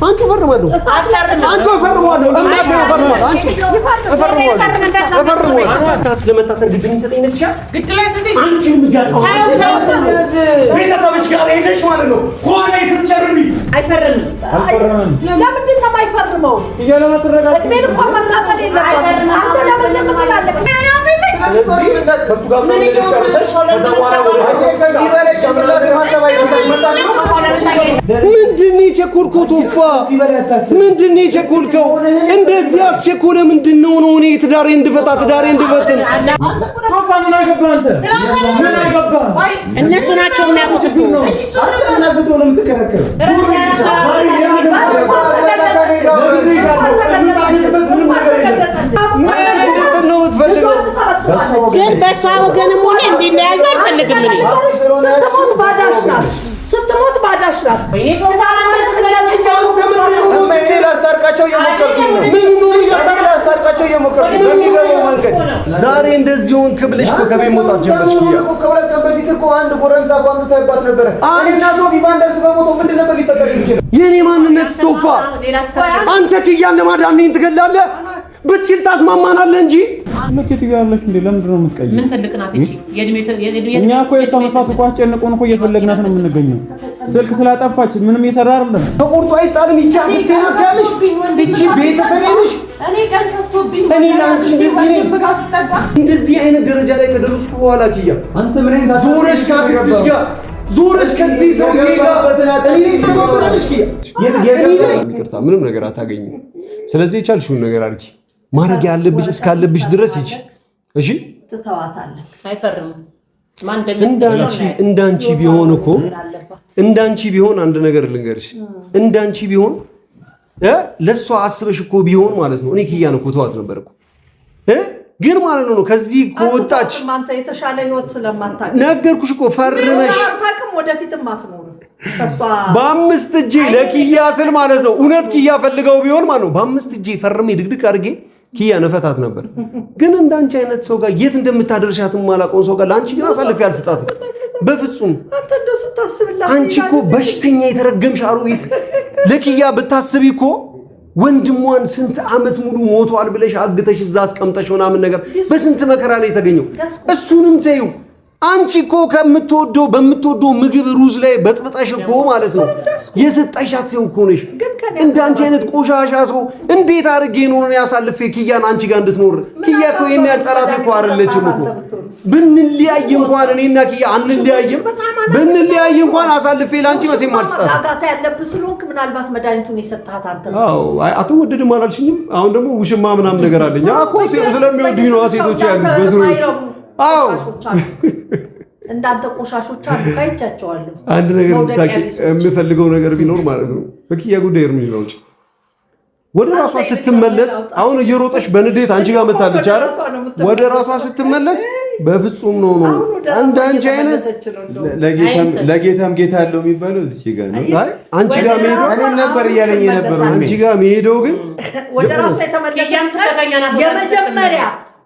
አንቺ ፈርማለሁ አንቺ ፈርማለሁ እናቴ ፈርማለሁ አንቺ ፈርማለሁ ታስ ለመታሰር ግድ የሚሰጠኝ ነስሻ ግድ ላይ ሰጠኝ አንቺ ምጋጣው ቤተሰብሽ ጋር ሄደሽ ማለት ነው ሆነ ስትጨርቢ አይፈርም ለምንድን ነው የማይፈርመው ይያለና ተረጋጋ እድሜ ልኳ መጣጣት የለም አንተ ለምን ዘመታለህ ከሱ ጋር ምን ይጨርሰሽ ከዛ በኋላ ወደ አንቺ በለሽ ያብላለ ማሰባይ ምንድን ይቸኩልኩ ቶፋ ምንድን ይቸኩልከው እንደዚህ አስቸኮለ ምንድነው ነው እኔ ትዳሬ እንድፈታ ትዳሬ እንድበትን ቶፋ ምን አገባህ አንተ ምን አገባህ እነሱ ናቸው የሚያውቁት እሺ ሶሪ ነብቶ ነው የምትከራከረው ግን በሷ ወገንም ሆነ እንዲለያዩ አልፈልግም እኔ ስትሞት ባዳሽ ናት እኔ ላስታርቃቸው እየሞከርኩኝ ነው ላስታርቃቸው እየሞከርኩኝ በሚገባው መንገድ ዛሬ እንደዚህ ሆንክ ብለሽ እኮ ከቤት መውጣት ጀመርሽ ኪያ ከሁለት ቀን በፊት እኮ አንድ ጎረምሳ ቋም ተይባት ነበር እኔና ሶፊ ባንደርስ በቦታው ምንድን ነበር ሊፈጠር የሚችለው የኔ ማንነት ቶፋ አንተ ኪያን ለማዳን እኔን ትገላለህ ብትችል ታስማማናለህ እንጂ መቼት ይያለሽ እንዴ ለምንድን ነው የምትቀየው ምን ትልቅናት እቺ የእድሜ እኛ እኮ የሷን መፋት እኮ አስጨንቆን እኮ እየፈለግናት ነው የምንገኘው ስልክ ስላጠፋች ምንም እየሰራ አይደለም ተቆርጦ አይጣልም ይቻ አስተናት ያለሽ እቺ ቤተሰብ ነሽ እኔ ጋር ከፍቶብኝ እኔ ላንቺ እንደዚህ አይነት ደረጃ ላይ ከደረስኩ በኋላ ኪያ አንተ ምን አይነት ዞረሽ ካክስትሽ ጋር ዞረሽ ከዚህ ሰው ጋር በተናጠል ተባብራለሽ ኪያ ይቅርታ ምንም ነገር አታገኙ ስለዚህ የቻልሽውን ነገር አድርጊ ማረግ ያለብሽ እስካለብሽ ድረስ ይቺ እሺ ተተዋታለህ አይፈርም ማን እንዳንቺ ቢሆን እኮ እንዳንቺ ቢሆን አንድ ነገር ልንገርሽ እንዳንቺ ቢሆን ለሷ አስበሽ እኮ ቢሆን ማለት ነው እኔ ኪያን እኮ ተዋት ነበር እኮ ግን ማለት ነው ከዚህ ከወጣች ማንተ የተሻለ ህይወት ስለማታውቅ ነገርኩሽ እኮ ፈርመሽ ታውቅም ወደፊትም አትኖር ተሷ በአምስት እጄ ለኪያ ስል ማለት ነው እውነት ኪያ ፈልገው ቢሆን ማለት ነው በአምስት እጄ ፈርሜ ድግድግ አድርጌ ኪያ ነፈታት ነበር ግን እንዳንቺ አይነት ሰው ጋር የት እንደምታደርሻት ማላቆን ሰው ጋር ላንቺ ግን አሳልፌ አልሰጣትም በፍጹም አንተ እንደው ስታስብላት አንቺ እኮ በሽተኛ የተረገምሽ አሩዊት ለኪያ ብታስቢ እኮ ወንድሟን ስንት አመት ሙሉ ሞቷል ብለሽ አግተሽ እዛ አስቀምጠሽ ምናምን ነገር በስንት መከራ ላይ የተገኘው እሱንም ተይው አንቺ እኮ በምትወደው ምግብ ሩዝ ላይ በጥብጠሽ እኮ ማለት ነው የሰጠሻት ሰው እኮ ነሽ እንዳንቺ አይነት ቆሻሻ ሰው እንዴት አድርጌ ነው ያሳልፌ ኪያን አንቺ ጋር እንድትኖር ኪያ እኮ የኔ ያልጠራት እኮ አይደለችም እኮ ብንለያይ እንኳን እኔና ኪያ አንለያይም ብንለያይ እንኳን አሳልፌ ላንቺ መቼም አልሰጣት አጋታ ያለብህ ስለሆንክ ምናልባት መድኃኒቱን የሰጣት አንተ ነው አዎ አትወደድም አላልሽኝም አሁን ደግሞ ውሽማ ምናምን ነገር አለኝ እኮ ስለሚወዱኝ ነው ሴቶች ያሉት በዙሪያው አዎ እንዳንተ ቆሻሾች አሉ ካይቻቸዋለሁ አንድ ነገር ብታቂ የምፈልገው ነገር ቢኖር ማለት ነው በኪያ ጉዳይ እርምጃ ነው ወደ ራሷ ስትመለስ አሁን እየሮጠሽ በንዴት አንቺ ጋር መጣለች አይደል ወደ ራሷ ስትመለስ በፍጹም ነው አንቺ አይነት ለጌታም ጌታ አለው የሚባለው እዚህ ጋር ነው አንቺ ጋር መሄደው እኔ ነበር ያለኝ ነበር አንቺ ጋር መሄደው ግን ወደ ራሷ የተመለሰች የመጀመሪያ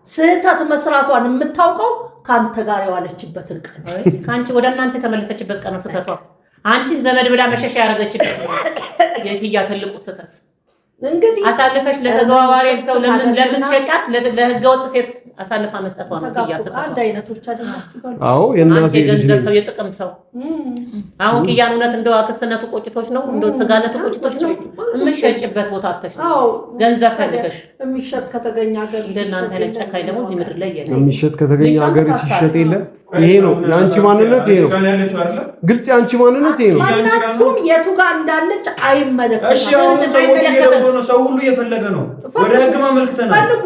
ስህተት መስራቷን የምታውቀው ካንተ ጋር ያዋለችበትን ቀን ካንቺ ወደ እናንተ የተመለሰችበት ቀን ነው ስህተቷ አንቺን ዘመድ ብላ መሸሻ ያረጋችበት የኪያ ትልቁ ስህተት እንግዲህ አሳልፈሽ ለተዘዋዋሪ ሰው ለምን ሸጫት ለህገወጥ ሴት አሳልፋ መስጠቷ ነው ኪያ ስህተቷ አንድ አይነቶች አይደል አዎ የእናቴ ገንዘብ ሰው የጥቅም ሰው አሁን ኪያን እውነት እንደው አክስተነቱ ቆጭቶች ነው እንደው ስጋነቱ ቆጭቶች ነው የምትሸጭበት ቦታ አጥተሽ ገንዘብ ፈልገሽ የሚሸጥ ከተገኘ ሀገር እንደናንተ አይነት ጨካኝ ደግሞ እዚህ ምድር ላይ የለም የሚሸጥ ከተገኘ ሀገር ሲሸጥ የለም ይሄ ነው ያንቺ ማንነት ይሄ ነው ግልጽ ያንቺ ማንነት ይሄ ነው ማንነቱም የቱ ጋር እንዳለች አይመለከትም እሺ አሁን ሰዎች እየደወሉ ነው ሰው ሁሉ እየፈለገ ነው ወደ ህግ ማመልከተና ፈልጉ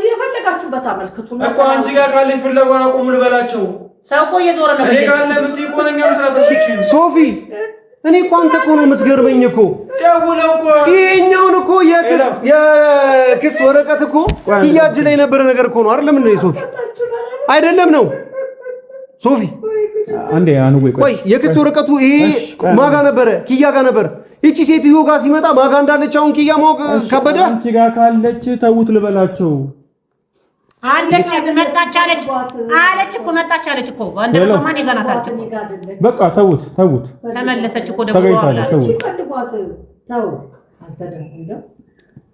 የፈለጋችሁበት አመልክቱ እኮ አንቺ ጋር ካለ ፍለጋውን አቁሙ ልበላቸው ሰው እኮ እየዞረ ነው እኔ ጋር ለምት ይቆነኛ መስራት እሺ ሶፊ እኔ እኮ አንተ እኮ ነው የምትገርመኝ እኮ ደውለው እኮ ይሄኛውን እኮ የክስ ወረቀት እኮ ኪያ እጅ ላይ የነበረ ነገር እኮ ነው አይደለም እንዴ ሶፊ አይደለም ነው ሶፊ አንዴ አንዌ ቆይ የክስ ወረቀቱ ይሄ ማጋ ነበር ኪያ ጋር ነበር እቺ ሴትዮ ጋር ሲመጣ ማጋ እንዳለች አሁን ኪያ ማወቅ ከበደ አንቺ ጋር ካለች ተውት ልበላቸው አለች መጣች እኮ መጣች አለች እኮ አንደ ማን ይጋናት አለች በቃ ተውት ተመለሰች እኮ ደግሞ አንተ ደግሞ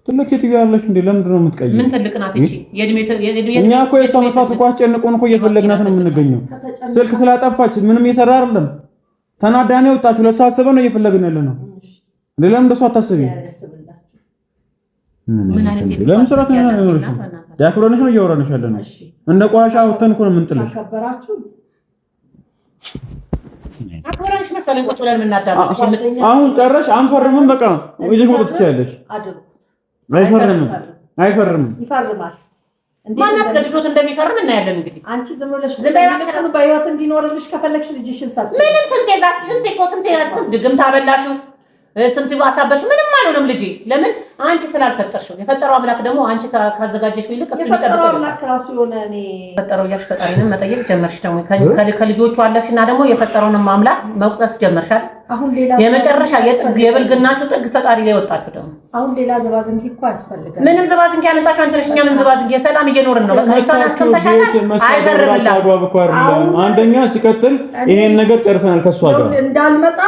ትልቅ ሴትዮ ያለሽ እንዴ? ለምንድን ነው የምትቀይው? ምን ትልቅ ናት እቺ? እኛ እኮ የሷ መጥፋት እኮ አስጨንቆን እኮ እየፈለግናት ነው የምንገኘው። ስልክ ስላጠፋች ምንም እየሰራ አይደለም። ተናዳኔ ወጣችሁ ለሷ አስበን ነው እየፈለግን ያለ ነው። ለምን እንደሷ አታስቢ? ምን አይነት ለምን ሰራት ነው ያለው? ያክሮንሽ ነው እያወራንሽ ያለ ነው። እንደ ቆሻሻ አውጥተን እኮ ነው የምንጥልሽ። አከበራችሁ አክብረንሽ መሰለኝ ቁጭ ብለን የምናዳምጥሽ። አሁን ጨረሽ አንፈርምም። በቃ ይዘሽ ወጥተሽ ትችያለሽ። አይፈርምም። ይፈርማል። ማን አስገድዶት እንደሚፈርም እናያለን። እንግዲህ አንቺ ዝም ብለሽ በህይወት እንዲኖርልሽ ከፈለግሽ ልጅሽን ሰብስቢ። ምንም ስንት ድግምት አበላሽው፣ ስንት አሳበሽ፣ ምንም አይሆንም ልጄ። ለምን አንቺ ስላልፈጠርሽው። የፈጠረው አምላክ ደግሞ አንቺ ካዘጋጀሽ ይልቅ እሱ ይጠብቀው። አምላክ ራሱ የሆነ እኔ ፈጠረው እያልሽ ፈጣሪንም መጠየቅ ጀመርሽ። ደግሞ ከልጆቹ አለፍሽና ደግሞ የፈጠረውንም አምላክ መቁጠስ ጀመርሻል። አሁን ሌላ የመጨረሻ የብልግናችሁ ጥግ ፈጣሪ ላይ ወጣችሁ። ደግሞ አሁን ሌላ ዝባዝንኪ እኮ ያስፈልጋል። ምንም ዝባዝንኪ ያመጣሽ አንቺ ነሽ። እኛ ምን ዝባዝንኪ? ሰላም እየኖርን ነው። በቃ ልጅቷን አስቀምጠሻታል። አይበርብላችሁም። አንደኛ ሲቀጥል ይሄን ነገር ጨርሰናል ከሷ ጋር እንዳልመጣ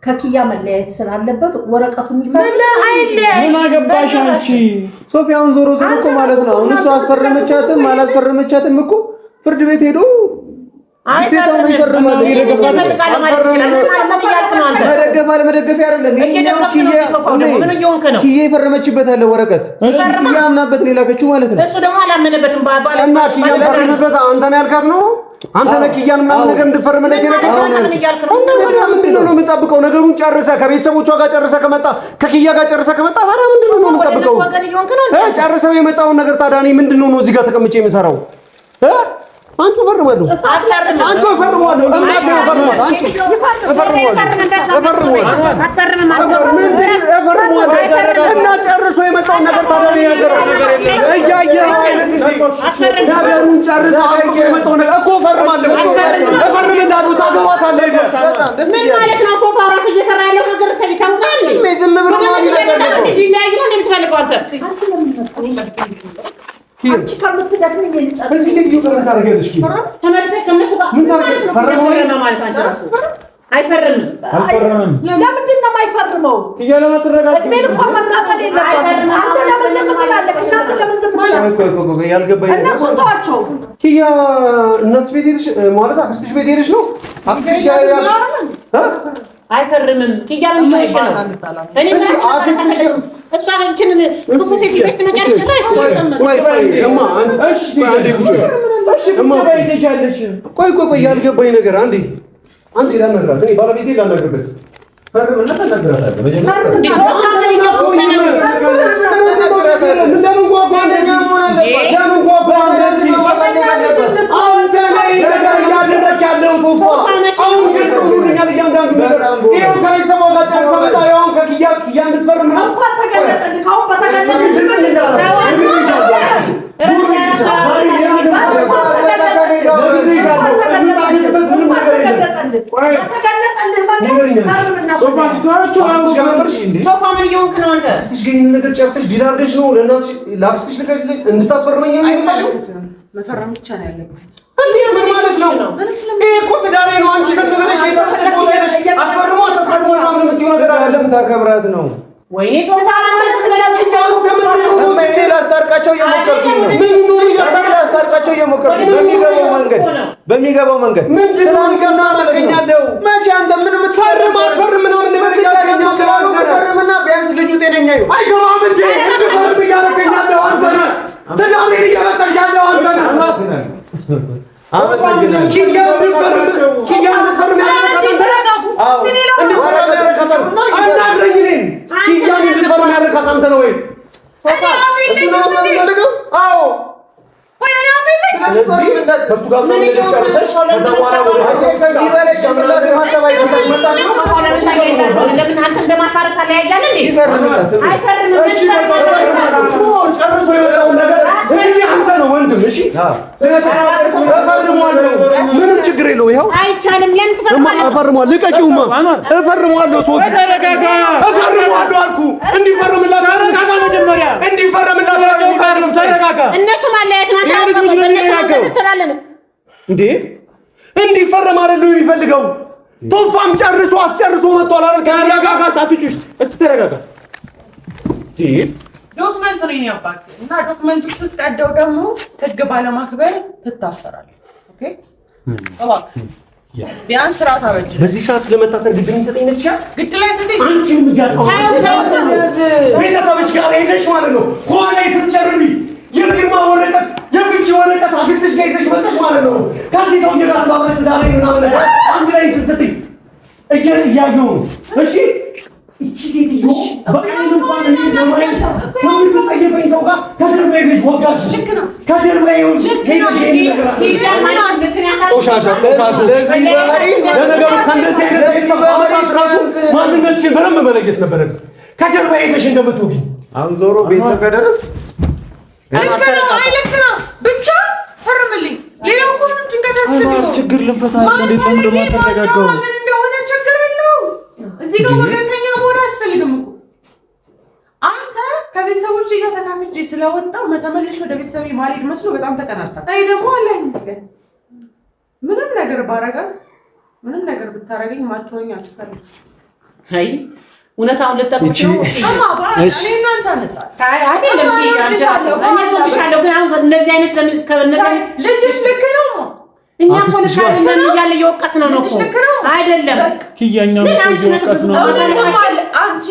ከኪያ መለያየት ስላለበት ወረቀቱን ይፈርማል። ምን አገባሽ አንቺ? ሶፊያውን ዞሮ ዞሮ እኮ ማለት ነው አሁን እሷ አስፈረመቻትም አላስፈረመቻትም እኮ ፍርድ ቤት ሄዶ አይፈርማል። መደገፍ አለመደገፍ አይደለም። ኪያ የፈረመችበት አለ ወረቀት። ኪያ አምናበት ነው የላከችው ማለት ነው። እሱ ደግሞ አላመነበትም። እና ኪያ ፈረመበት አንተ ነው ያልካት ነው። አንተ ለኪያን ምናምን ነገር እንድፈርምለት የነገርከው እና ታዲያ ምንድን ነው የምጠብቀው? ነገሩን ጨርሰህ ከቤተሰቦቿ ጋር ጨርሰህ ከመጣ ከኪያ ጋር ጨርሰህ ከመጣ ታዲያ ምንድን ነው የምጠብቀው? ጨርሰው የመጣውን ነገር ታዲያ እኔ ምንድን ነው እዚህ ጋር ተቀምጬ የምሰራው? አንቺ ፈርማለሁ አንቺ ፈርማለሁ እናቴ ፈርማለሁ አንቺ ፈርማለሁ እና ጨርሶ የመጣውን ነገር ታዲያ ያዘረው ነገር የለም። እያየህ ነገሩን ጨርሰህ የመጣው ነገር እኮ ፈርማለሁ እፈርምልሃለሁ። ታገባታለህ። ምን ማለት ነው? ቶፋ ራሱ እየሰራ ያለው ነገር ታውቃለህ? ዝም ብሎ ነው አንቺ ከምትደክመኝ ልጨርስ። በዚህ ሴትዮ ጋር ታደርጊያለሽ? ተመልሰሽ ከነሱ ጋር ምን ታደርጊያለሽ? ፈርመው ማለት አንቺ ራሱ አይፈርምም። ለምንድን ነው የማይፈርመው? እድሜን እኮ መቃጠል የለበትም። አንተ ለምን ዝም ትላለህ? እናንተ ለምን ዝም ትላለህ? ያልገባኝ እነሱን ተዋቸው። ኪያ እናትሽ ቤት ሄደሽ ማለት አክስትሽ ቤት ሄደሽ ነው? አክስትሽ ጋር አይፈርምም። ኪያ ምን ይሆንሽ ነው? እኔ አክስትሽ እሷ ግን ክፉ ሴት ይዘሽ ትመጫለሽ። ቆይ ያልገባኝ ነገር አንዴ ላናግራት። እኔ ባለቤቴ ላናግርበት ፈርምና ታናግራታለህ። ቶፋ ምን እየሆንክ ነው አንተ? እስቲ ግን ነገር ጨርሰሽ ዲል አድርገሽ ነው ለእናትሽ ለአክስትሽ ልከሽ እንድታስፈርመኝ ነው የመጣሽው? መፈረም ብቻ ነው ያለብህ። እንዴ ምን ማለት ነው? ይሄ እኮ ትዳሬ ነው። አንቺ ዝም ብለሽ የተመቸሽ ቦታ ሄደሽ አስፈርሞ አታስፈርሞ ምናምን የምትይው ነገር አይደለም። ታከብራት ነው። ወይኔ ቶፋ ማለት እኔ ላስታርቃቸው እየሞከርኩኝ ነው። ላስታርቃቸው እየሞከርኩኝ በሚገባው መንገድ ምንድን ነው ያደረገኛለሁ? መቼ አንተ ምን የምትፈርም አትፈርም ምናምን ነገር ፈርምና ቢያንስ ልጁ ጤነኛ ይሁን። አይገባም እንዴ? እንድፈርም እያደረገኛለሁ አንተ ነህ። ትዳሬን እየበጠልክ ያለው አንተ ነህ። አመሰግናለሁ። ኪያ እንድትፈርም አናግረኝ። እኔን ኪያን እንድትፈርም ያደረካት አንተ ነህ ወይ? እሱ ነው መስማት የምፈልገው። አዎ ከእሱ ጋር ምናምን ነገር ጨርሰሽ ከዛ በኋላ ወደ ከዚህ በላይ ጭንቅላት የማሰብ አይሰጠሽ መጣሽ ነው። ለምን አንተ እንደማሳረፍ ታለያያለህ እንዴ? ጨርሶ የመጣውን ነገር እንግዲህ አንተ ነው ወንድም። እሺ እፈርመዋለሁ። ምንም ችግር የለውም። ይኸው አይቻልም። ለምን ትፈርማለህ? እፈርመዋለሁ። ልቀቂውማ። እፈርመዋለሁ። ሶፊ እፈርመዋለሁ አልኩህ። እንዲፈርምላችሁ እነሱ ማለያየት ነው እንዴ? እንዲፈረም አይደለም የሚፈልገው። ቶፋም ጨርሶ አስጨርሶ መጥቷል አይደል? ተረጋጋ። አትጩሽ። እስቲ ተረጋጋ። ዶክመንት ነው ያባክ እና ዶክመንቱ ስትቀደው ደግሞ ህግ ባለማክበር ትታሰራለህ። ኦኬ እባክህ ቢያንስ ስርዓት አበጅ። በዚህ ሰዓት ስለመታሰር ግድ የሚሰጠኝ ይመስልሻል? ግድ ላይ ሰጠኝ። አንቺም ይያቀው ቤተሰብሽ ጋር ሄደሽ ማለት ነው። ኋላ ስትጨርቢ የፊርማ ወረቀት የፍቺ ወረቀት አግስተሽ ጋር ይዘሽ መጣሽ ማለት ነው። ከዚህ ሰው ጋር ባብረስ ዳሬ ምናምን ነገር አንድ ላይ ትሰጥኝ እያየሁ ነው። እሺ እቺ ሴትዮ በቃኝ እንኳን እንደማይል ከምትጠየፈኝ ሰው ጋር ከጀርባዬ ልጅ ወጋሽ። ልክ ናት። ከጀርባዬ ቆሻሻ ለዚህ ባህሪ ለነገሩ ከእንደዚህ አይነት ቤተሰብ አመጣሽ ራሱ ማንነትሽን በደንብ መለየት ነበረብኝ። ከጀርባዬ ሄደሽ እንደምትወጊኝ አሁን ዞሮ ቤተሰብ ከደረስክ ልክ ነው። ብቻ ፈርምልኝ። ሌላው እኮ ምንም ጭንቀት ያስፈልገው ችግር ልንፈታ እንዴት ነው እንደማታረጋጋው ምን እንደሆነ ችግር የለውም። እዚህ ጋር ወገንተኛ መሆን አያስፈልግም እኮ አንተ ከቤተሰቦች ጋር ተካፍጄ ስለወጣው መተመለሽ ወደ ቤተሰብ ማልሄድ መስሎ በጣም ተቀናጣ። አይ ደግሞ አላህ ይመስገን ምንም ነገር ባረጋት ምንም ነገር ብታረገኝ ማጥሮኛ አትፈልግ። አይ እውነታውን ልትጠብቅ ነው። አማ ባእኔ እና አንተ አንጣ አይ አይደለም እንደዚህ አይነት ከነዚህ አይነት ልጅሽ ልክ ነው። እኛ ፖለቲካን እያለ እየወቀስን ነው አይደለም። ኪያኛው ነው እየወቀስን ነው። አንቺ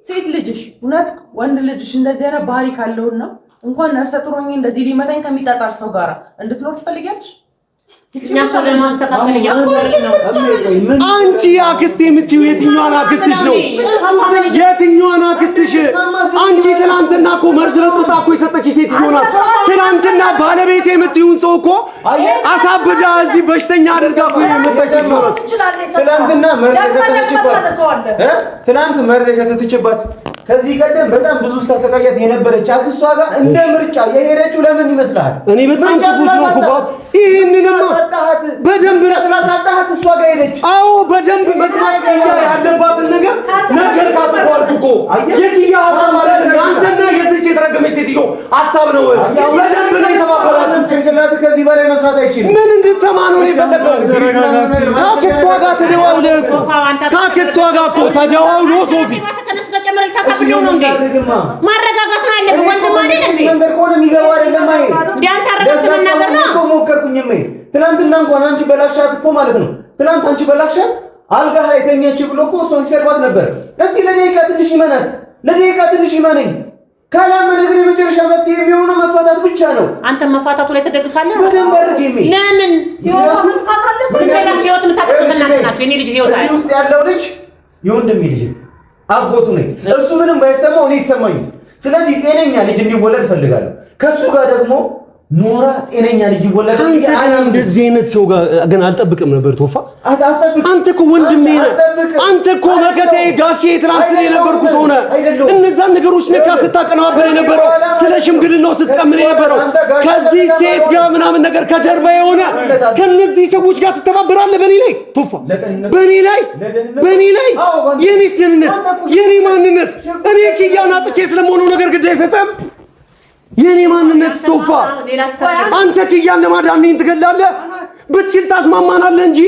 ሴት ልጅሽ እውነት ወንድ ልጅሽ እንደዚህ አይነት ባህሪ ካለውና እንኳን ነፍሰ ጡር ሆኜ እንደዚህ ሊመታኝ ከሚጣጣር ሰው ጋር እንድትኖር ትፈልጊያለሽ? አንቺ አክስቴ የምትይው የትኛዋን አክስትሽ ነው? የትኛዋን አክስትሽ? አንቺ ትናንትና እኮ መርዝ በጥብጣ እኮ የሰጠች ሴትዮ ናት። ትናንትና ባለቤቴ የምትይውን ሰው እኮ አሳብዳ እዚህ በሽተኛ አድርጋ እኮ የመጣች ሴትዮ ናት። ትናንት መርዝ የከተተችባት ከዚህ ቀደም በጣም ብዙ ስታሰቃያት የነበረች አክስቷ ጋር እንደ ምርጫ የሄደችው ለምን ይመስልሃል? እኔ በጣም ክፉ ስለሆንኩባት ይሄንንማ በደንብ ስላሳጣሃት እሷ ጋር ሄደች። አዎ በደንብ መስማት ያለባትን ነገር ካትኳልኩ እኮ የኪያ ሀሳብ አይደለም። አንተና የዚህች የተረገመች ሴትዮ ሀሳብ ነው። በደንብ ነው የተባበራችሁ። ቅንጭላት ከዚህ በላይ መስራት አይችልም። ምን እንድትሰማ ነው የፈለገው? ከአክስቷ ጋር ተደዋውለህ እኮ ከአክስቷ ጋር እኮ ተደዋውሎ ሶፊ ማረጋጋት ነው ያለብህ። ወንድም አይደል እንዴ? መንገድ ከሆነ የሚገባው አይደለም። አይ ዳንታ አረጋግጥ ነገር ነው እኮ ሞከርኩኝ። ትናንትና እንኳን አንቺ በላክሻት እኮ ማለት ነው። ትናንት አንቺ በላክሻት አልጋ ላይ ተኛች ብሎ እኮ እሷን ሲሰርባት ነበር። እስቲ ለደቂቃ ትንሽ ይመናት፣ ለደቂቃ ትንሽ ይመነኝ። ካላመነ ግን የመጨረሻ መፍትሄ የሚሆነው መፋታት ብቻ ነው። አንተ መፋታቱ ላይ ተደግፋለህ? በደንብ አድርጌ ለምን ህይወት ምታቀጥልናችሁ? የኔ ልጅ ህይወት እዚህ ውስጥ ያለው ልጅ የወንድሜ ልጅ አጎቱ ነኝ። እሱ ምንም ባይሰማው እኔ ይሰማኛል። ስለዚህ ጤነኛ ልጅ እንዲወለድ ፈልጋለሁ። ከሱ ጋር ደግሞ ኖራ ጤነኛ ልጅ ይወለድ። አንተ እንደዚህ አይነት ሰው ጋር ግን አልጠብቅም ነበር ቶፋ። አንተ እኮ ወንድሜ ነህ። አንተ እኮ መከቴ ጋሼ ትናንት የነበርኩ ሰው ነህ። እነዛን ነገሮች ነካ ስታቀነባበር የነበረው ስለ ሽምግልናው ስትቀምር የነበረው ከዚህ ሴት ጋር ምናምን ነገር ከጀርባ የሆነ ከነዚህ ሰዎች ጋር ትተባበራለህ በኔ ላይ ቶፋ፣ በኔ ላይ የኔስ ደህንነት የኔ ማንነት እኔ ኪያን አጥቼ ስለመሆኑ ነገር ግድ አይሰጥም። የኔ ማንነት ቶፋ፣ አንተ ኪያን ለማዳን እኔን ትገላለህ? ብትችል ታስማማናለህ እንጂ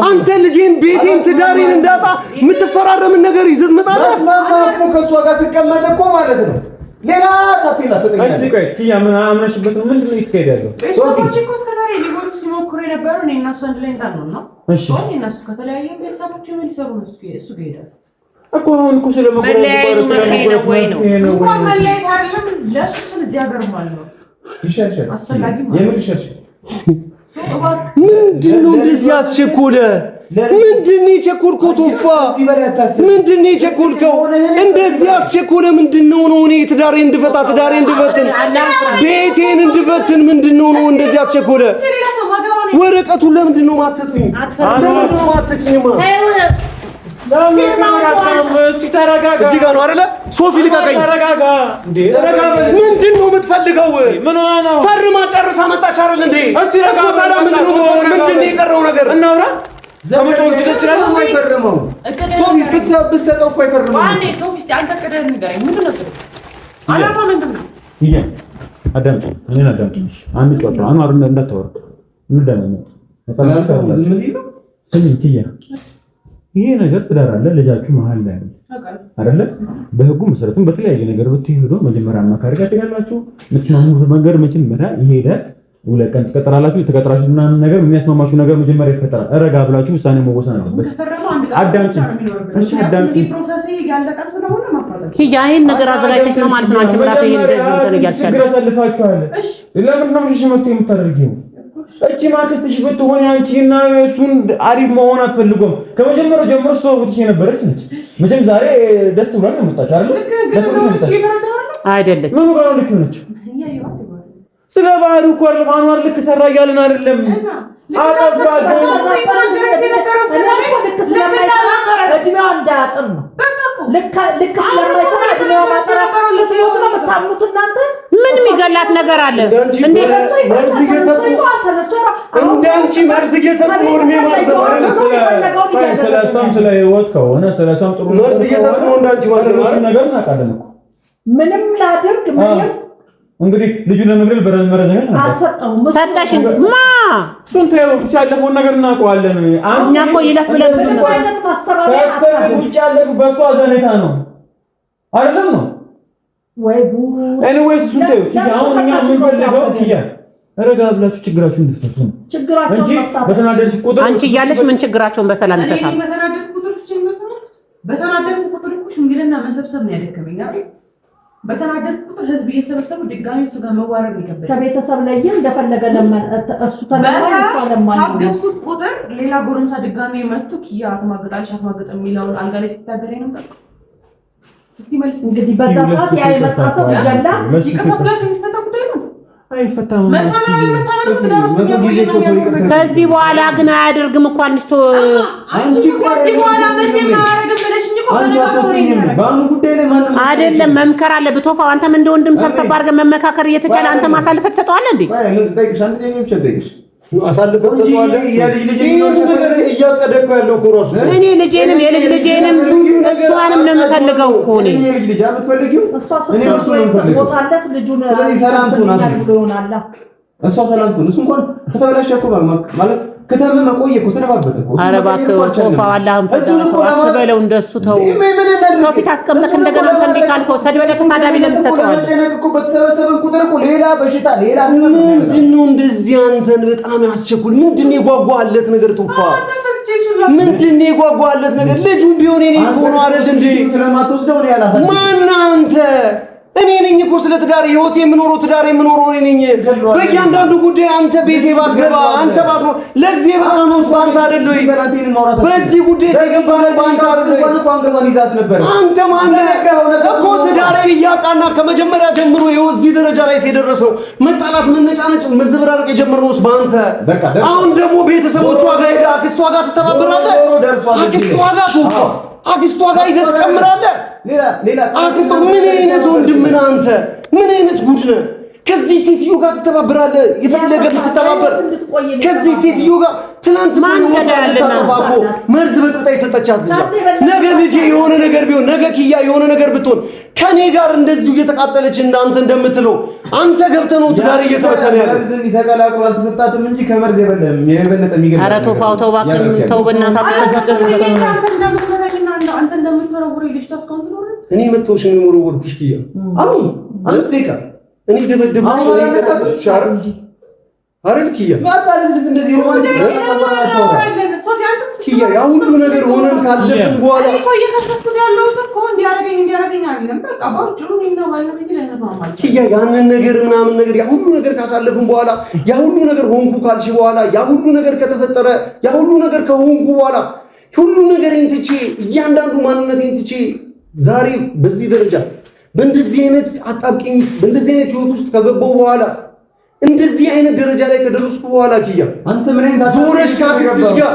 አንተ ልጄን፣ ቤቴን፣ ትዳሬን እንዳጣ የምትፈራረምን ነገር ይዘህ ትመጣለህ። አስማማ እኮ ከእሷ ጋር ስቀመጥ እኮ ማለት ነው ሌላ ታፔላ ተጠቅመህ ኪያ ምን አምነሽበት ነው? ምንድን ነው ይካሄዳለሁ? ቤተሰቦች እኮ እስከዛሬ ሊጎዱ ሲሞክሩ የነበረው እኔ እና እሱ አንድ ላይ እንዳልነው ነው። እሺ እና እሱ ከተለያየ ቤተሰቦች ምን ሊሰሩ ነው? እሱ ጋር ሄዳል እኮ አሁን እኮ ስለመለያየት እንኳን መለያየት አይደለም ለእሱ ስለዚህ ሀገር ማለት ነው ይሻልሻል። አስፈላጊ የምር ይሻልሻል። ምንድን ነው እንደዚህ አስቸኮለ? ምንድን ነው የቸኮልከው ቶፋ? ምንድን ነው የቸኮልከው? እንደዚህ አስቸኮለ ምንድን ነው? እኔ ትዳሬን እንድፈታ ትዳሬን እንድበትን ቤቴን እንድበትን ምንድን ነው እንደዚህ አስቸኮለ? ወረቀቱን ለምንድን ነው ማትሰጡኝ? ለምንድን ነው ማትሰጡኝ? እስቲ ተረጋጋ። እዚህ ጋር ነው አይደለ? ሶፊ ልቀቀኝ። ተረጋጋ እንዴ! ምንድን ነው የምትፈልገው? ምን ሆነ ነው? ፈርማ ጨርሳ መጣች አይደል እንዴ? እስቲ ረጋጋ። ምንድን ነው የቀረው ነገር? እናውራ። ዘመቻው ትችላል ነው አይፈርመው። ሶፊ ብትሰጠው እኮ አይፈርመው። አንዴ ሶፊ እስቲ አንተ ቀደም ንገረኝ። ምንድን ነው አላማ? ምንድን ነው? ይሄ አዳምጪ፣ እኔን አዳምጪ። አንድ ጫጫ አኗር እንዳታወራ እንደምን ስሚኝ ኪያ፣ ይሄ ነገር ትዳር አለ፣ ልጃችሁ መሀል ላይ አይደለ? በህጉ መሰረትም በተለያየ ነገር ብትሄዱ መጀመሪያ አማካሪ ጋር ትሄዳላችሁ። የምትስማሙት መንገድ መጀመሪያ ይሄዳል። ሁለት ቀን ትቀጥራላችሁ። የተቀጠራችሁ ምናምን ነገር የሚያስማማችሁ ነገር መጀመሪያ ይፈጠራል። ረጋ ብላችሁ ውሳኔ መወሰን አለበት። አዳምጪ፣ እሺ አዳምጪ። ኪያ ይሄን ነገር አዘጋጅተሽ ነው ማለት ነው አንቺ ብላ ይሄን እንደዚህ እንትን እያልሻለሁ። ችግር አሳልፋችኋል። ለምን ነው እሺ መፍትሄ የምታደርጊው? እቺ ማክስትሽ ብትሆን አንቺና እሱን አሪፍ መሆን አትፈልጉም። ከመጀመሪያው ጀምሮ ስተውትሽ የነበረች ነች። መቼም ዛሬ ደስ ብሏል ነው መጣች አይደል? ደስ ብሏል አይደለች። ምን ጋር ልክ ነች? ስለ ባህሩ እኮ አልማኗር ልክ ሰራ እያልን አይደለም። አጠፋ ግን እድሜዋ እንዳያጥር ነው። ልክ ስለማይሰራ እድሜዋ ማጥራ ስትሞት ነው የምታምኑት እናንተ። ምን የሚገላት ነገር አለ እንዴ? መርዝ እየሰጡ እንዳንቺ መርዝ እየሰጡ ነው እድሜ ማርዘም አይደለም። ስለሷም ስለ ህይወት ከሆነ ስለሷም ጥሩ መርዝ እየሰጡ ነው እንዳንቺ ማርዘም ነገር እናውቃለን እኮ ምንም ላድርግ ምንም እንግዲህ ልጁ ለመግደል በረዘነት ነው አልሰጠውም። ሰጠሽን ማ እሱን ተይው ብቻ ያለፈውን ነገር እናውቀዋለን። እኛ እኮ ይለፍ ብለን ነው አይነት ማስተባበያ አታውቁም። ብቻ ያለፉ በሷ ዘኔታ ነው አይደለም ነው ወይ ቡ ኤኒዌይስ እሱን ተይው። አሁን እኛ የምንፈልገው ኪያ ረጋ ብላችሁ ችግራችሁን እንድትፈቱ ነው። ችግራቸውን መፍታት በተናደድሽ ቁጥር አንቺ እያለሽ ምን ችግራቸውን በሰላም ይፈታል? በተናደድኩ ቁጥር እኮ ሽምግልና መሰብሰብ ነው ያደከመኝ አይደል? በተናደድኩ ቁጥር ህዝብ እየሰበሰቡ ድጋሚ እሱ ጋር መዋረድ ይከብዳል። ከቤተሰብ ላይ እንደፈለገ ለማን እሱ ተለማን ይሳለማን ታገስኩት ቁጥር ሌላ ጎረምሳ ድጋሚ መጥቶ ኪያ አትማገጣልሽ አትማገጥ የሚለውን አልጋ ላይ ሲታገረኝ ነው ማለት እስቲ መልስ እንግዲህ በዛ ሰዓት ያ የመጣ ሰው ይገላት ይከፋስላል የሚፈታ ጉዳይ ነው። አይፈታም። ከዚህ በኋላ ግን አያደርግም እኮ አንስቶ አንቺ ከዚህ በኋላ መቼም አያደርግም ብለሽ እንጂ አይደለም መምከር አለብህ። ቶፋው አንተም እንደ ወንድም ሰብሰብ አድርገን መመካከር እየተቻለ አንተ ማሳልፈት ትሰጠዋለህ እንዴ? አሳልፈት ትሰጠዋለህ። እያቀደኩ ያለው እኮ ራሱ እኔ ልጄንም የልጅ ልጄንም እሷንም ነው የምፈልገው እኮ እኔ ልጅ አትፈልጊው? እሷ ሰላምቱን እሱ እንኳን ከተበላሸ እኮ ማለት ከተመ መቆየ እኮ ሰነባበት እኮ። ኧረ እባክህ ቶፋው አላህም ፈዘነው አትበለው እንደሱ ተው። ሰው ፊት አስቀምጠህ እንደገና እንዴ ካልከው ሰድበለ ተሳዳቢ ለምሰጠዋል እኮ በተሰበሰበን ቁጥር እኮ ሌላ በሽታ ሌላ ምንድነው እንደዚህ አንተን በጣም ያስቸኩል? ምንድነው የጓጓለት ነገር ቶፋ? ምንድነው የጓጓለት ነገር? ልጁ ቢሆን እኔ እኮ ነው አይደል እንዴ ስለማትወስደው ነው ያላሳደገ። ማን አንተ? እኔ ነኝ እኮ ስለ ትዳር ህይወት የምኖረው ትዳር የምኖረው እኔ ነኝ። በእያንዳንዱ ጉዳይ አንተ ቤቴ ባትገባ አንተ ባትኖር ለዚህ በአኖስ ባንተ አይደል ወይ? በዚህ ጉዳይ ሲገባ ነው ባንተ አይደል ወይ? አንተ ማን እኮ ትዳሬን እያቃና ከመጀመሪያ ጀምሮ ይኸው እዚህ ደረጃ ላይ ሲደረሰው መጣላት መነጫነጭ መዝብራርቅ የጀመርነውስ ባንተ። አሁን ደግሞ ቤተሰቦቿ ጋር ሄዳ አክስቷ ጋር ትተባበራለህ። አክስቷ ጋር ቶፋ አክስቷ ጋር ሂደህ ትቀምራለህ። አክስቷ ምን አይነት ወንድም ነህ አንተ? ምን አይነት ጉድ ነህ? ከዚህ ሴትዮ ጋር ትተባበራለህ። የፈለገ ብትተባበር ከዚህ ሴትዮ ጋር ትናንት ማን ተዳለና መርዝ በጥብጣ የሰጠቻት ልጅ ነገ ልጄ የሆነ ነገር ቢሆን ነገ ኪያ የሆነ ነገር ብትሆን ከኔ ጋር እንደዚሁ እየተቃጠለች እንዳንተ እንደምትለው አንተ ገብተህ ነው ትዳር እየተበተነ ያለ። መርዝ እንዲተቀላቅሎ አልተሰጣትም እንጂ ከመርዝ የበለጠ የሚገርም። ኧረ ቶፋው ተው እባክህ ተው በእናትህ አንተ እንደምትወረውረው ልጅ ታስቀምጥ ነው። እኔ መጥቶሽ ነው የምወረወርኩሽ ኪያ። አሁን አምስት ደቂቃ እኔ ደበደብኩሽ ነው የቀጣጥኩሽ አይደል ኪያ? ማጣለስ እንደዚህ ነው ማለት ነው። ኪያ ያ ሁሉ ነገር ሆነን ካለፍን በኋላ እኮ እየከሰስኩት ያለው እኮ እንዲያረገኝ አይደለም። በቃ ባጭሩ ነው ባለቤት ላይ ነው ማለት ኪያ ያንን ነገር ምናምን ነገር ያ ሁሉ ነገር ካሳለፍን በኋላ ያ ሁሉ ነገር ሆንኩ ካልሽ በኋላ ያ ሁሉ ነገር ከተፈጠረ ያ ሁሉ ነገር ከሆንኩ በኋላ ሁሉ ነገሬን ትቼ እያንዳንዱ ማንነቴን ትቼ ዛሬ በዚህ ደረጃ በእንደዚህ አይነት አጣብቂኝ ውስጥ በእንደዚህ አይነት ህይወት ውስጥ ከገባሁ በኋላ እንደዚህ አይነት ደረጃ ላይ ከደረስኩ በኋላ ኪያ አንተ ምን አይነት ዞረሽ ካክስትሽ ጋር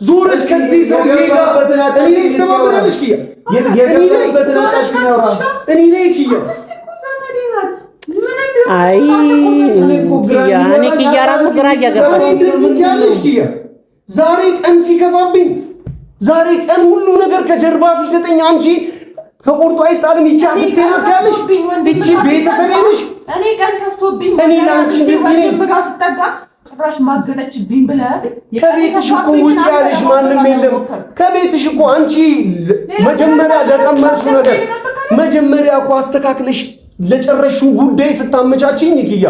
ዞረሽ ከዚህ ሰው ጋር እኔ ተባብራለሽ ኪያ እኔ ላይ ኪያ አይ እኔ ኪያ ራሱ ግራ እያገባኝ ኪያ ዛሬ ቀን ሲከፋብኝ ዛሬ ቀን ሁሉ ነገር ከጀርባ ሲሰጠኝ አንቺ ከቆርጦ አይጣልም ይቻ አክስቴናት ያለሽ እቺ ቤተሰቤ ነሽ። እኔ ቀን ከፍቶብኝ እኔ ላንቺ እንደዚህ ነኝ። በጋ ስጠጋ ጭራሽ ማገጠችብኝ ብለህ ከቤትሽ እኮ ውጪ ያለሽ ማንም የለም። ከቤትሽ እኮ አንቺ መጀመሪያ ለቀመርሽው ነገር መጀመሪያ እኮ አስተካክለሽ ለጨረሽው ጉዳይ ስታመቻችኝ ኪያ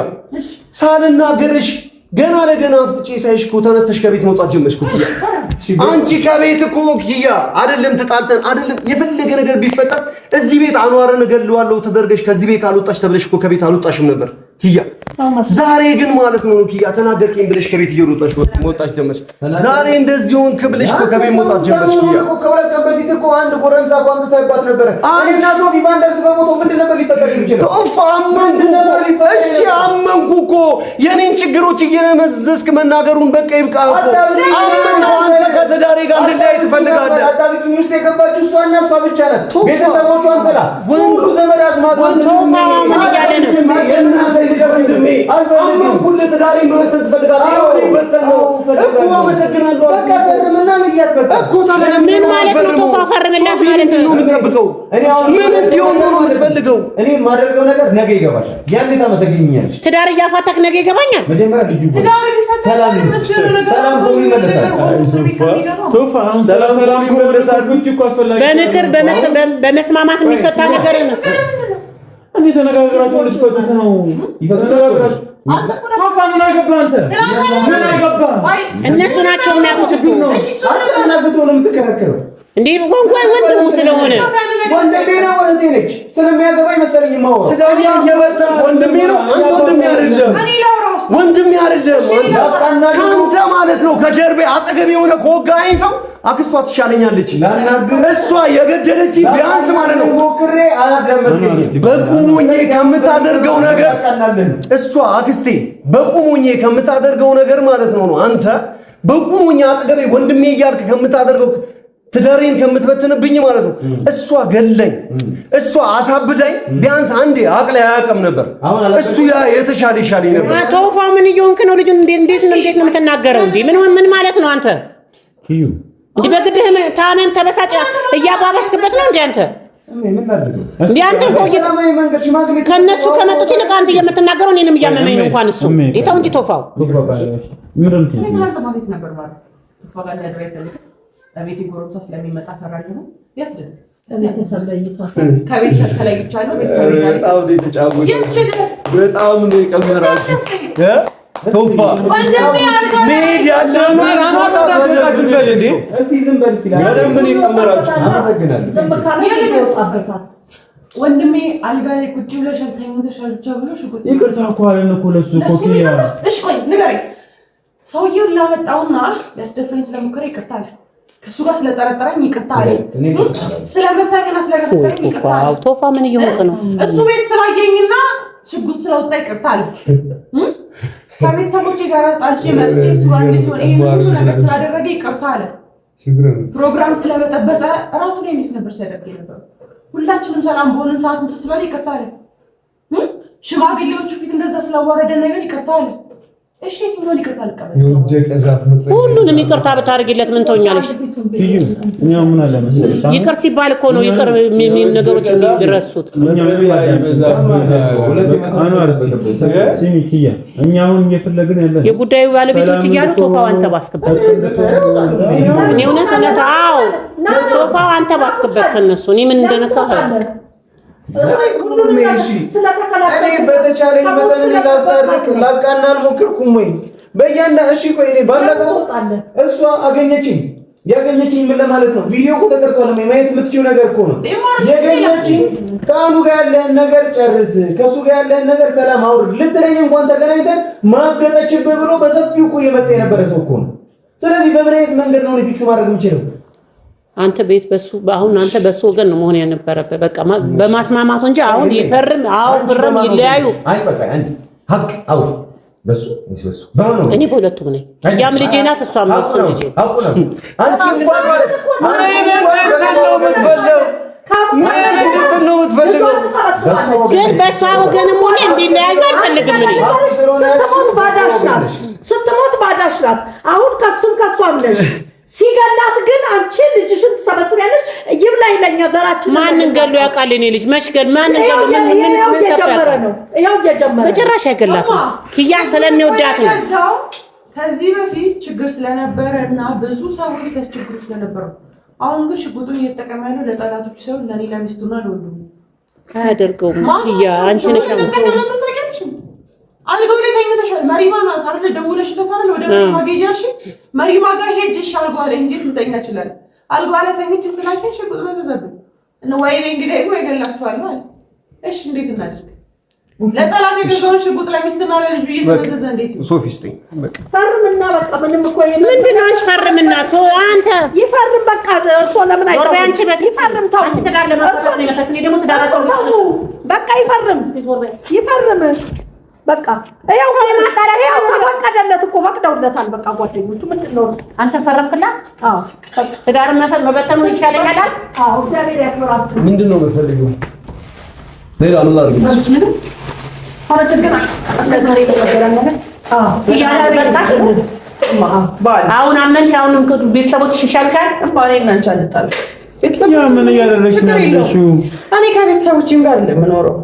ሳልናገርሽ ገና ለገና አፍጥጬ ሳይሽ እኮ ተነስተሽ ከቤት መውጣት ጀመርሽ እኮ ኪያ። አንቺ ከቤት እኮ ኪያ አይደለም ተጣልተን አይደለም የፈለገ ነገር ቢፈጠር እዚህ ቤት አኗርን እገለዋለሁ ተደርገሽ ከዚህ ቤት ካልወጣሽ ተብለሽ እኮ ከቤት አልወጣሽም ነበር ኪያ። ዛሬ ግን ማለት ነው ኪያ ተናገርኩኝ ብለሽ ከቤት እየሮጣሽ መውጣት ጀመርሽ። ዛሬ እንደዚህ ሆንክ ብለሽ እኮ ከቤት መውጣት ጀመርሽ ኪያ። ከሁለት ቀን በፊት እኮ አንድ ጎረምሳ እኮ አምጥታይባት ነበረ። እና ሶፊ ባንደርስ በቦታው ምንድን ነበር ሊፈጠር የሚችለው? እሺ አመንኩ እኮ የኔን ችግሮች እየመዘዝክ መናገሩን በቃ ይብቃ እኮ አመንኩ። አንተ ከትዳሬ ጋር እንድላይ ትፈልጋለህ። አጣብቂኝ ውስጥ የገባችው እሷ እና እሷ ብቻ ናት። ቤተሰቦቿ አንተላ ሁሉ ዘመድ አዝማድ ምን እያለ ነው? ሁሉ ትዳሬ መበተን ትፈልጋለህ? እኮ አመሰግናለሁ። በቃ ፈርምና ልያት በቃ እኮ ታዲያ ምን ማለት ነው? ቶፋ ፈርምላት ማለት ነው የምትጠብቀው? ምን እንዲሆን ነው የምትፈልገው? እኔ የማደርገው ነገር ነገ ይገባሻል። ያኔ ታመሰግኛለሽ። ትዳር እያፋታክ ነገ ይገባኛል። መጀመሪያ ልጅ ሰላም ይመለሳል። ሰላም ይመለሳል። በምክር በመስማማት የሚፈታ ነገር ነው። እንዴ ተነጋግራችሁ ልትፈቱት ነው? ይፈቱታላችሁ። ቶፋ ምን አገባህ አንተ? ምን አገባህ? እነሱ ናቸው የሚያውቁት እኮ። እሺ ሶና ብቶ ነው የምትከራከረው እንዴ? ወንጓይ ወንድሙ ስለሆነ ወንድሜ ነው እህቴ ነች። ስለሚያገባኝ መሰለኝ ማወራ ትዳር እየበተን ወንድሜ ነው አንተ ወንድሜ አይደለም። ወንድሜ አይደለም አንተ ካንተ ማለት ነው። ከጀርቤ አጠገቤ የሆነ ከወጋኸኝ ሰው አክስቷ ትሻለኛለች። እሷ የገደለች ቢያንስ ማለት ነው ሞክሬ አላዳመጥከኝም። በቁሙኜ ከምታደርገው ነገር እሷ አክስቴ በቁሙኜ ከምታደርገው ነገር ማለት ነው አንተ በቁሙኜ አጠገቤ ወንድሜ እያልክ ከምታደርገው ትዳሬን ከምትበትንብኝ ማለት ነው እሷ ገለኝ እሷ አሳብዳኝ ቢያንስ አንዴ አቅለ ያቀም ነበር። እሱ ያ የተሻለ ይሻለኝ ነበር። ቶፋ ምን እየሆንክ ነው? ልጅ እንዴት ነው የምትናገረው? እንዴ ምን ማለት ነው አንተ? ኪዩ እንዴ በግድህ ታመም ተበሳጭ እያባባስክበት ነው እንዴ አንተ? እንዴ አንተ ከነሱ ከመጡት ይልቅ አንተ የምትናገረው እኔንም እያመመኝ ነው። እንኳን እሱ ይተው እንጂ ቶፋው ምንም ቤት ጎረምሳ ስለሚመጣ ፈራኝ ነው ያስደደ ከቤተሰብ ተለይቻለሁ። በጣም ነው የቀመራችሁ ቶፋ ሜድ ያለ እስቲ ዝም በል እስቲ በደንብ ነው የቀመራችሁ። አመሰግናለሁ። ወንድሜ አልጋ ላይ ቁጭ ብለሻል ተኝተሻል ብቻ ብሎ ሽጉጥ ይቅርታ እኮ አለን እኮ ለሱ እኮ ኪያ። እሺ ቆይ ንገረኝ። ሰውዬውን ላመጣውና ሊያስደፍረኝ ስለሞከረ ይቅርታ አለ። ከሱ ጋር ስለጠረጠረኝ ይቅርታ አለ። ስለመታገና ስለገፈተረኝ ይቅርታ አለ። ቶፋ ምን እየሆንክ ነው? እሱ ቤት ስላየኝና ሽጉጥ ስለወጣ ይቅርታ አለ። ከቤተሰቦቼ ጋር ጣልቼ መጥቼ እሱ ጋር ሲሆን ይሄን ሁሉ ነገር ስላደረገ ይቅርታ አለ። ፕሮግራም ስለመጠበጠ እራቱ ላይ እንዴት ነበር ሲያደርግ ነበር? ሁላችንም ሰላም በሆነን ሰዓት እንትን ስላለ ይቅርታ አለ። ሽማግሌዎቹ ፊት እንደዛ ስላዋረደ ነገር ይቅርታ አለ። እሺ የትኛውን ይቅርታ ልቀበል? ሁሉንም ይቅርታ ብታደርጊለት ምን ተውኛለሽ? እኛው ምን አለ መሰለሽ ይቅር ሲባል እኮ ነው ይቅር ነገሮች የሚረሱት። ሲሚ ኪያ እኛ አሁን እየፈለግን ያለን የጉዳዩ ባለቤቶች እያሉ ቶፋው አንተ ባስከበት እኔ እውነት አዎ ቶፋው አንተ ባስከበት ከነሱ እኔ ምን እንደነካህ እኔ በተቻለኝ መጠን ላስታርቅ ላቃና አልሞክርኩም ወይ በያና እሺ ቆይ እኔ ባለቀው እሷ አገኘችኝ ያገኘችኝ ምን ለማለት ነው? ቪዲዮ እኮ ተቀርጿል። ማየት የምትችይው ነገር እኮ ነው ያገኘችኝ። ከአኑ ጋር ያለህን ነገር ጨርስ፣ ከሱ ጋር ያለህን ነገር ሰላም አውርድ ልትለኝ እንኳን ተገናኝተን ማገጠችብህ ብሎ በሰፊው እኮ የመጣ የነበረ ሰው እኮ ነው። ስለዚህ በምን አይነት መንገድ ነው ፊክስ ማድረግ የምችለው? አንተ ቤት በሱ አሁን አንተ በሱ ወገን ነው መሆን የነበረበት። በቃ በማስማማቱ እንጂ አሁን ይፈርም አው ፍርም ይለያዩ። አይ በቃ አንድ ሀቅ አውሪ በሱ ወይስ ባኖ እኔ በሁለቱም ነኝ። ያም ልጄ ናት እሷም እሱ ልጄ። አንቺ እንኳን ግን በሷ ወገንም ሆነ እንዲለያዩ አልፈልግም። እኔ ስትሞት ባዳሽ ናት። አሁን ከሱም ከሷም ነሽ። ሲገላት ግን አንቺ ልጅሽን ትሰበስቢያለሽ። ይብላኝ ለኛ ዘራችን ማንን ገሎ ያውቃል? እኔ ልጅ መሽገል ማንን ገሎ ምን ጀመረ ነው? ይሄው እየጀመረ በጭራሽ አይገላትም። ኪያን ስለሚወዳት ነው። ከዚህ በፊት ችግር ስለነበረ እና ብዙ ሰዎች ሲያስቸግሩ ስለነበረ አሁን ግን ሽጉጡን እየተጠቀመ ያለው ለጠላቶቹ ሰው ለኔ ለሚስቱና ለወንድሙ አያደርገውም። አንቺ ነሽ አልጋው ላይ ተኝተሻል። መሪማ ናት አይደል? ደውለሽለት አይደል? ወደ መሪማ ጌጃሽ መሪማ ጋር ሄጅሽ አልጋው ላይ እንዴት ልተኛ ይችላል? አልጋው ላይ ተኝቼ ስላልከኝ ሽጉጥ መዘዘብኝ ነው ወይ እንግዲህ ወይ ገላችኋለሁ አለ። እሺ እንዴት እናድርግ? ለጠላት የገዛውን ሽጉጥ ለሚስትና ለልጁ እየተመዘዘ እንዴት ነው? ሶፊ ስጠኝ በቃ ፈርምና በቃ ምንም እኮ ምንድን ነው አንቺ ፈርምና አንተ ይፈርም በቃ እርሶ ለምን አይደለም አንቺ ይፈርም ተው አንቺ ትዳር ለማጥፋት ነው የመጣች ደግሞ ትዳር በቃ ይፈርም በቃ ያው ተፈቀደለት እኮ ፈቅደውለታል። በቃ ጓደኞቹ ምንድነው አንተ ፈረምክላት? አዎ ትዳር መበተኑ ይሻለኛል። አዎ እግዚአብሔር ያክብራችሁ። ምንድነው የምትፈልጊው? ሌላ ምን ላድርግ? አሁን አመንሽ? አሁንም ቤተሰቦችሽ ይሻሉሻል? ምን እያደረግሽ ነው ያለሽው? እኔ ከቤተሰቦችም ጋር እንደምኖረው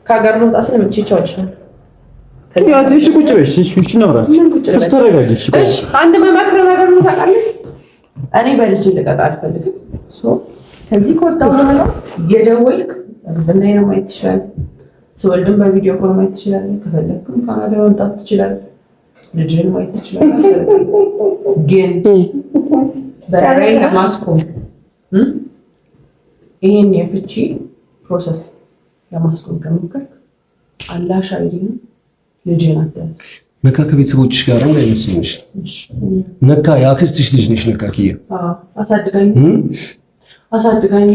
ከሀገር ልወጣ ስለምትችይቻለሽ እሺ ቁጭ በሽ። እሺ ነው ራስ ተረጋግሽ። እሺ አንድ መመክረው ነገር ምን ታውቃለህ? እኔ በልጅ ልቀጣ አልፈልግም። ከዚህ ከወጣሁ በኋላ የደወልክ በእናዬ ነው ማየት ትችላለህ። ስወልድም በቪዲዮ ኮል ማየት ትችላለህ። ከፈለግክም ካናዳ መምጣት ትችላለህ። ልጅን ማየት ትችላለህ። ግን በራይ ለማስቆም ይሄን የፍቺ ፕሮሰስ ለማስቆም ከሞከርክ አላህ ሻሂድ ነው። ልጅን አትያዝ። ነካ ከቤተሰቦችሽ ጋር እንዳይመስልሽ። ነካ የአክስትሽ ልጅ ነሽ። ነካ ኪያ አሳድጋኝ